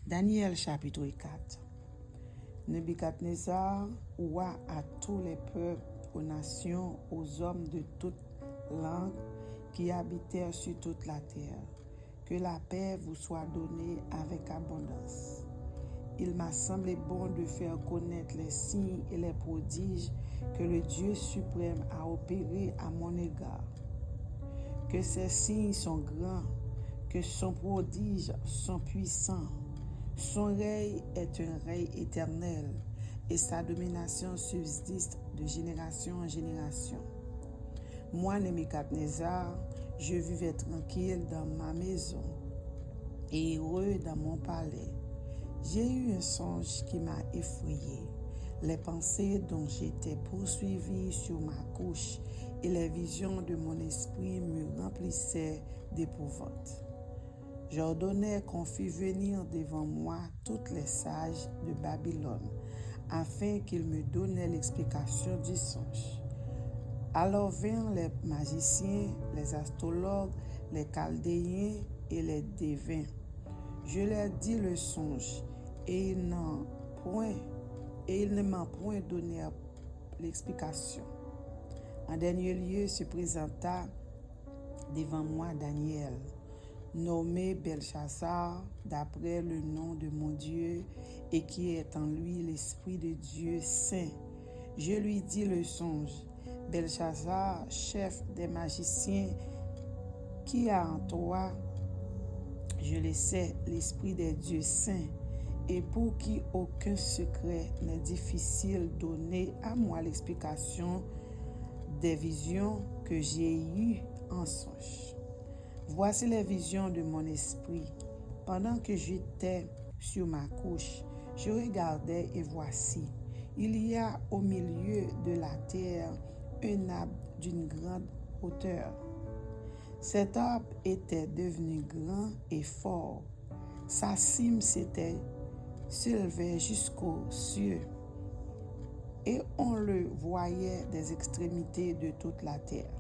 Daniel chapitre 4. Nebuchadnezzar, roi à tous les peuples, aux nations, aux hommes de toute langue qui habitèrent sur toute la terre. Que la paix vous soit donnée avec abondance. Il m'a semblé bon de faire connaître les signes et les prodiges que le Dieu suprême a opérés à mon égard. Que ces signes sont grands, que son prodige sont puissants. Son règne est un règne éternel et sa domination subsiste de génération en génération. Moi, Nebuchadnezzar, je vivais tranquille dans ma maison et heureux dans mon palais. J'ai eu un songe qui m'a effrayé. Les pensées dont j'étais poursuivi sur ma couche et les visions de mon esprit me remplissaient d'épouvante. J'ordonnais qu'on fît venir devant moi toutes les sages de Babylone, afin qu'ils me donnaient l'explication du songe. Alors vinrent les magiciens, les astrologues, les chaldéens et les devins. Je leur dis le songe, et ils ne m'ont point donné l'explication. En dernier lieu se présenta devant moi Daniel, nommé Belchassar, d'après le nom de mon Dieu, et qui est en lui l'Esprit de Dieu saint. Je lui dis le songe. Belchassar, chef des magiciens, qui a en toi, je le sais, l'Esprit des dieux saints, et pour qui aucun secret n'est difficile, donner à moi l'explication des visions que j'ai eues en songe. Voici les visions de mon esprit. Pendant que j'étais sur ma couche, je regardais et voici, il y a au milieu de la terre un arbre d'une grande hauteur. Cet arbre était devenu grand et fort. Sa cime s'élevait jusqu'aux cieux et on le voyait des extrémités de toute la terre.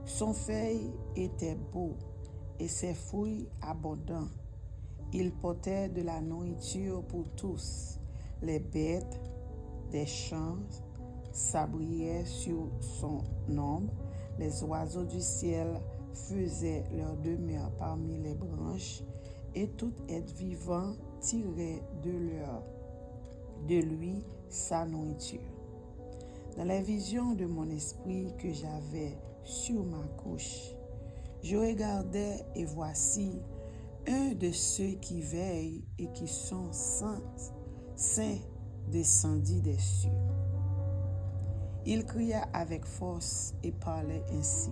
Son feuille était beau et ses fruits abondants. Il portait de la nourriture pour tous. Les bêtes des champs s'abriaient sur son ombre. Les oiseaux du ciel faisaient leur demeure parmi les branches, et tout être vivant tirait de lui sa nourriture. Dans les visions de mon esprit que j'avais sur ma couche, je regardais et voici un de ceux qui veillent et qui sont saints descendit des cieux. Il cria avec force et parlait ainsi.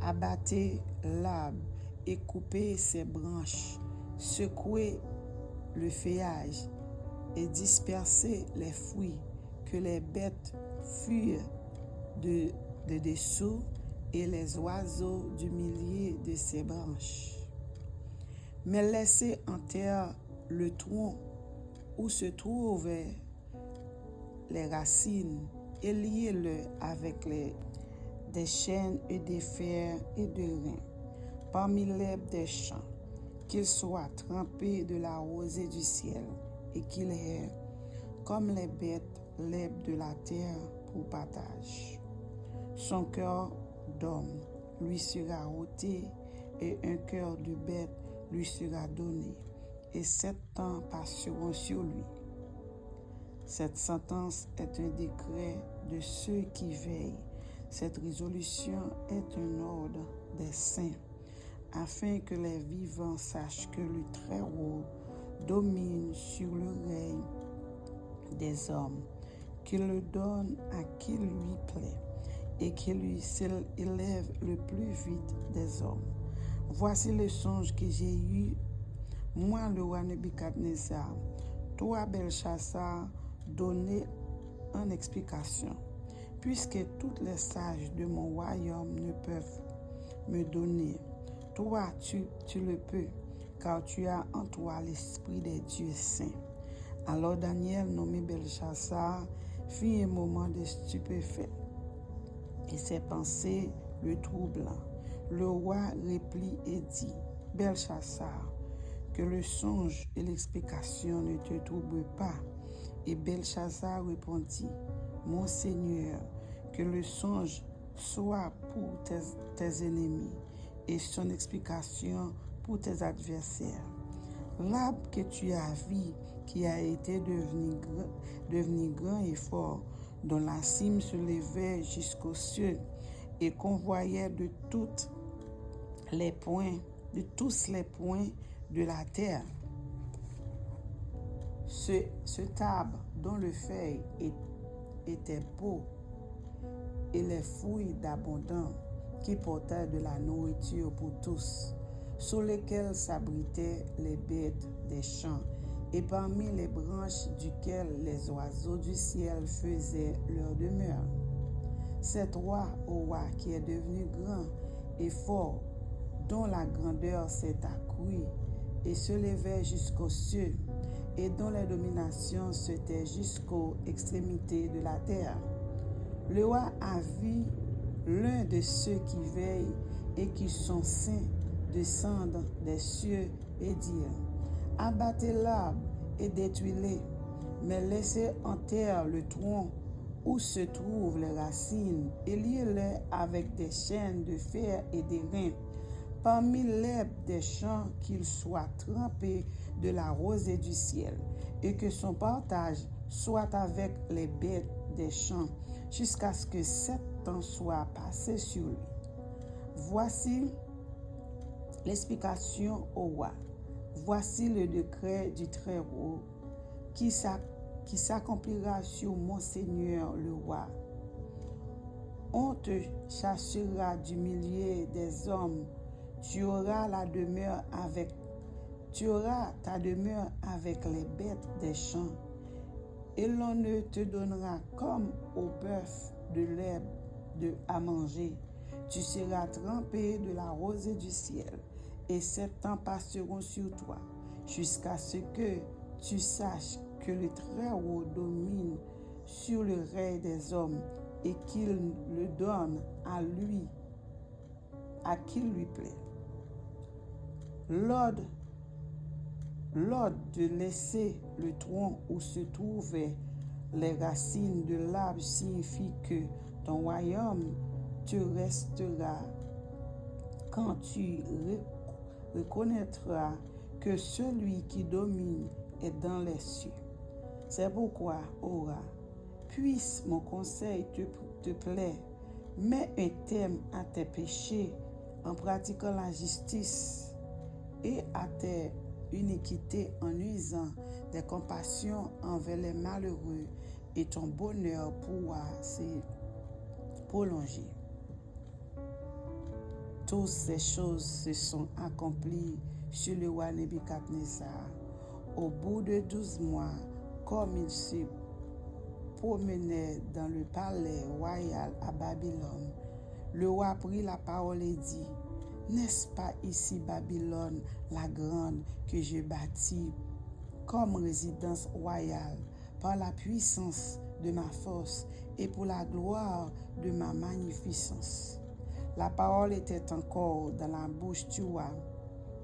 Abattez l'arbre et coupez ses branches, secouez le feuillage et dispersez les fruits, que les bêtes fuient de dessous et les oiseaux du milieu de ses branches. Mais laissez en terre le tronc où se trouvaient les racines et liez-le avec des chaînes et des fers et de reins parmi l'herbe des champs, qu'il soit trempé de la rosée du ciel et qu'il ait, comme les bêtes, l'herbe de la terre pour partage. Son cœur d'homme lui sera ôté et un cœur de bête lui sera donné, et 7 ans passeront sur lui. Cette sentence est un décret de ceux qui veillent. Cette résolution est un ordre des saints, afin que les vivants sachent que le Très-Haut domine sur le règne des hommes, qu'il le donne à qui lui plaît, et qu'il lui élève le plus vite des hommes. Voici le songe que j'ai eu, moi le roi Nebuchadnezzar. Toi, Belchassar, donnez une explication, puisque toutes les sages de mon royaume ne peuvent me donner. Toi, tu le peux, car tu as en toi l'esprit des dieux saints. Alors Daniel, nommé Belchassar, fit un moment de stupéfait, et ses pensées le troublant. Le roi reprit et dit, Belchassar, que le songe et l'explication ne te troublent pas. Et Belchassar répondit, mon Seigneur, que le songe soit pour tes ennemis et son explication pour tes adversaires. L'arbre que tu as vu, qui a été devenu grand et fort, dont la cime se levait jusqu'aux cieux et qu'on voyait de tous les points de la terre. Cet arbre dont le feuille était beau et les fruits d'abondants qui portaient de la nourriture pour tous, sur lesquels s'abritaient les bêtes des champs et parmi les branches duquel les oiseaux du ciel faisaient leur demeure. Cet roi qui est devenu grand et fort, dont la grandeur s'est accrue et se levait jusqu'aux cieux, et dont les dominations s'étaient jusqu'aux extrémités de la terre. Le roi a vu l'un de ceux qui veillent et qui sont saints descendre des cieux et dire, abattez l'arbre et détruisez-le, mais laissez en terre le tronc où se trouvent les racines et liez-les avec des chaînes de fer et d'airain. Parmi l'herbe des champs, qu'il soit trempé de la rosée du ciel, et que son partage soit avec les bêtes des champs, jusqu'à ce que 7 ans soient passés sur lui. Voici l'explication au roi. Voici le décret du Très-Haut qui s'accomplira sur mon Seigneur le roi. On te chassera du milieu des hommes. Tu auras ta demeure avec les bêtes des champs, et l'on ne te donnera comme au bœuf de l'herbe à manger. Tu seras trempé de la rosée du ciel, et 7 ans passeront sur toi, jusqu'à ce que tu saches que le Très-Haut domine sur le règne des hommes, et qu'il le donne à qui lui plaît. L'ordre de laisser le tronc où se trouvaient les racines de l'arbre signifie que ton royaume te restera quand tu reconnaîtras que celui qui domine est dans les cieux. C'est pourquoi, ô roi, puisse mon conseil te plaire, mets un terme à tes péchés en pratiquant la justice et à tes iniquités en usant des compassions envers les malheureux, et ton bonheur pourra se prolonger. Toutes ces choses se sont accomplies sur le roi Nebuchadnezzar. Au bout de 12 mois, comme il se promenait dans le palais royal à Babylone, le roi prit la parole et dit, n'est-ce pas ici Babylone la grande que je bâtis comme résidence royale par la puissance de ma force et pour la gloire de ma magnificence? La parole était encore dans la bouche du roi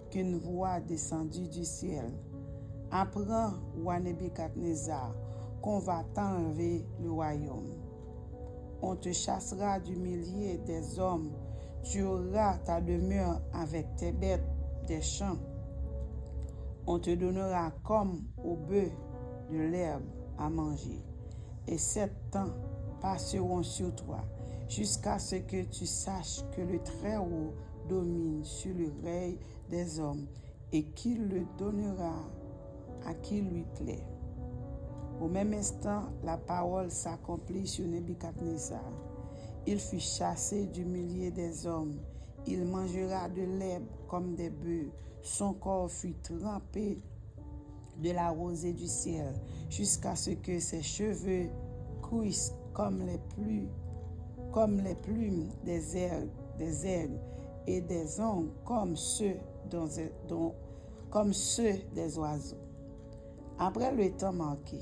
qu'une voix descendue du ciel. Apprends, roi Nebuchadnezzar, qu'on va t'enlever le royaume. On te chassera du milieu des hommes. Tu auras ta demeure avec tes bêtes des champs. On te donnera comme au bœuf de l'herbe à manger. Et 7 ans passeront sur toi, jusqu'à ce que tu saches que le Très-Haut domine sur le règne des hommes et qu'il le donnera à qui lui plaît. Au même instant, la parole s'accomplit sur Nebuchadnezzar. Il fut chassé du milieu des hommes. Il mangera de l'herbe comme des bœufs. Son corps fut trempé de la rosée du ciel, jusqu'à ce que ses cheveux cuissent comme les plumes des aigles et des ongles comme ceux des oiseaux. Après le temps marqué,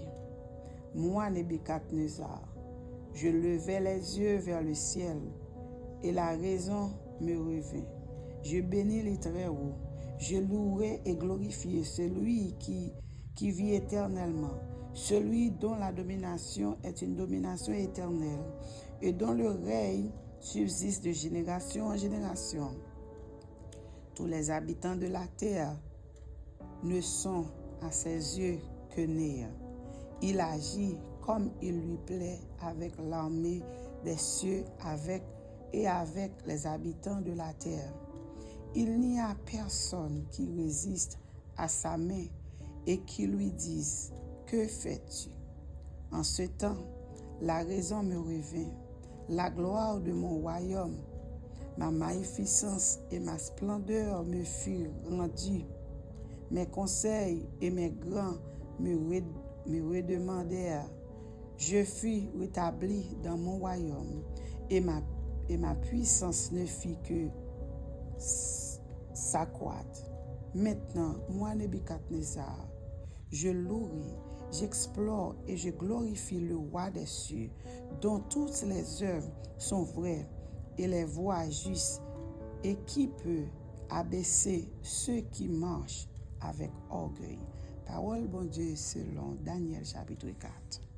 moi, Nebuchadnezzar, je levai les yeux vers le ciel, et la raison me revint. Je bénis le Très-Haut. Je louerai et glorifierai celui qui vit éternellement, celui dont la domination est une domination éternelle et dont le règne subsiste de génération en génération. Tous les habitants de la terre ne sont à ses yeux que néants. Il agit comme il lui plaît avec l'armée des cieux avec les habitants de la terre. Il n'y a personne qui résiste à sa main et qui lui dise « Que fais-tu » En ce temps, la raison me revint, la gloire de mon royaume, ma magnificence et ma splendeur me furent rendues. Mes conseils et mes grands me redemandèrent. Je fus rétabli dans mon royaume et ma puissance ne fit que s'accroître. Maintenant, moi, Nebuchadnezzar, je louerai, j'explore et je glorifie le roi des cieux, dont toutes les œuvres sont vraies et les voies justes, et qui peut abaisser ceux qui marchent avec orgueil. Parole bon Dieu selon Daniel chapitre 4.